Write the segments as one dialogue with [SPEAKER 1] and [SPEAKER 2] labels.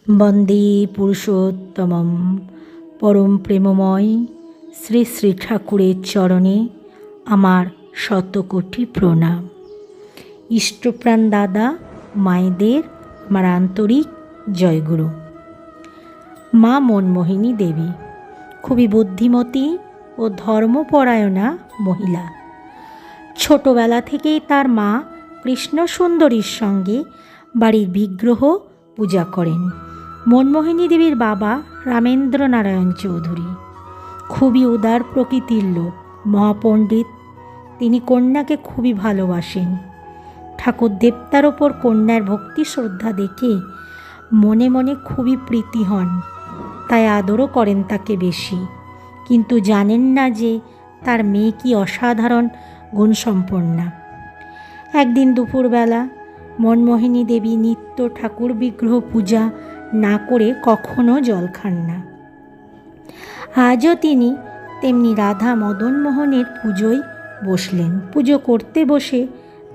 [SPEAKER 1] বন্দে পুরুষোত্তমম পরম প্রেমময় শ্রী শ্রী ঠাকুরের চরণে আমার শতকোটি প্রণাম। ইষ্টপ্রাণ দাদা মায়েদের আমার আন্তরিক জয়গুরু। মা মনমোহিনী দেবী খুবই বুদ্ধিমতী ও ধর্মপরায়ণা মহিলা। ছোটবেলা থেকেই তার মা কৃষ্ণসুন্দরীর সঙ্গে বাড়ির বিগ্রহ পূজা করেন। মনমোহিনী দেবীর বাবা রামেন্দ্র নারায়ণ চৌধুরী খুবই উদার প্রকৃতির লোক, মহাপণ্ডিত। তিনি কন্যাকে খুবই ভালোবাসেন। ঠাকুর দেবতার ওপর কন্যার ভক্তি শ্রদ্ধা দেখে মনে মনে খুবই প্রীতি হন, তাই আদরও করেন তাকে বেশি। কিন্তু জানেন না যে তার মেয়ে কি অসাধারণ গুণসম্পন্না। একদিন দুপুরবেলা মনমোহিনী দেবী নিত্য ঠাকুর বিগ্রহ পূজা না করে কখনো জল খান না। আজও তিনি তেমনি রাধা মদনমোহনের পুজোয় বসলেন। পুজো করতে বসে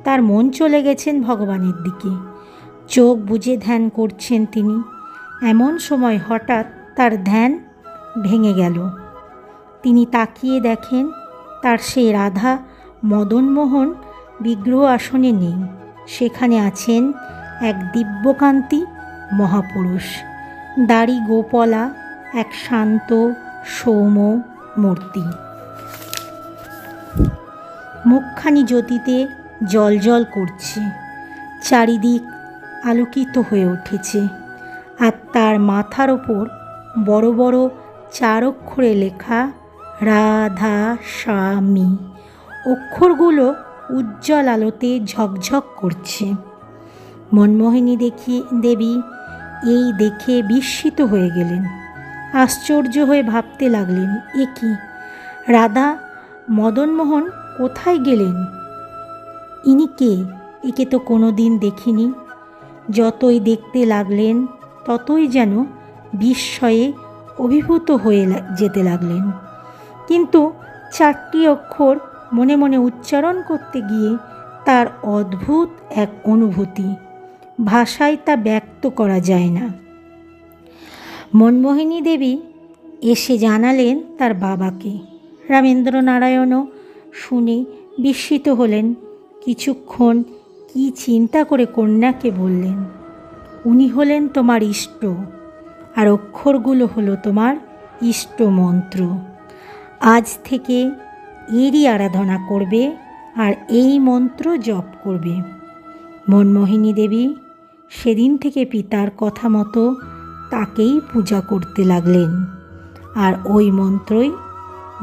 [SPEAKER 1] তার মন চলে গেছেন ভগবানের দিকে। চোখ বুজে ধ্যান করছেন তিনি। এমন সময় হঠাৎ তার ধ্যান ভেঙে গেল। তিনি তাকিয়ে দেখেন তার সেই রাধা মদনমোহন বিগ্রহ আসনে নেই। সেখানে আছেন এক দিব্যকান্তি মহাপুরুষ, দাড়ি গোপলা, এক শান্ত সৌম্য মূর্তি। মুখখানি জ্যোতিতে জ্বলজ্বল করছে, চারিদিক আলোকিত হয়ে উঠেছে। আর তার মাথার ওপর বড় বড় 4 অক্ষরে লেখা রাধা স্বামী। অক্ষরগুলো উজ্জ্বল আলোতে ঝকঝক করছে। মনমোহিনী দেবী এই দেখে বিস্মিত হয়ে গেলেন। আশ্চর্য হয়ে ভাবতে লাগলেন, এ কি, রাধা মদনমোহন কোথায় গেলেন? ইনি কে? একে তো কোনো দিন দেখিনি। যতই দেখতে লাগলেন ততই যেন বিস্ময়ে অভিভূত হয়ে যেতে লাগলেন। কিন্তু 4টি অক্ষর মনে মনে উচ্চারণ করতে গিয়ে তার অদ্ভুত এক অনুভূতি, ভাষায় তা ব্যক্ত করা যায় না। মনমোহিনী দেবী এসে জানালেন তার বাবাকে। রামেন্দ্র নারায়ণও শুনে বিস্মিত হলেন। কিছুক্ষণ কি চিন্তা করে কন্যাকে বললেন, উনি হলেন তোমার ইষ্ট, আর অক্ষরগুলো হলো তোমার ইষ্ট মন্ত্র। আজ থেকে এরই আরাধনা করবে আর এই মন্ত্র জপ করবে। মনমোহিনী দেবী সেদিন থেকে পিতার কথা মতো তাকেই পূজা করতে লাগলেন আর ওই মন্ত্রই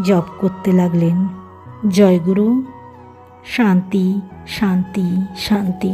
[SPEAKER 1] জপ করতে লাগলেন। জয়গুরু। শান্তি শান্তি শান্তি।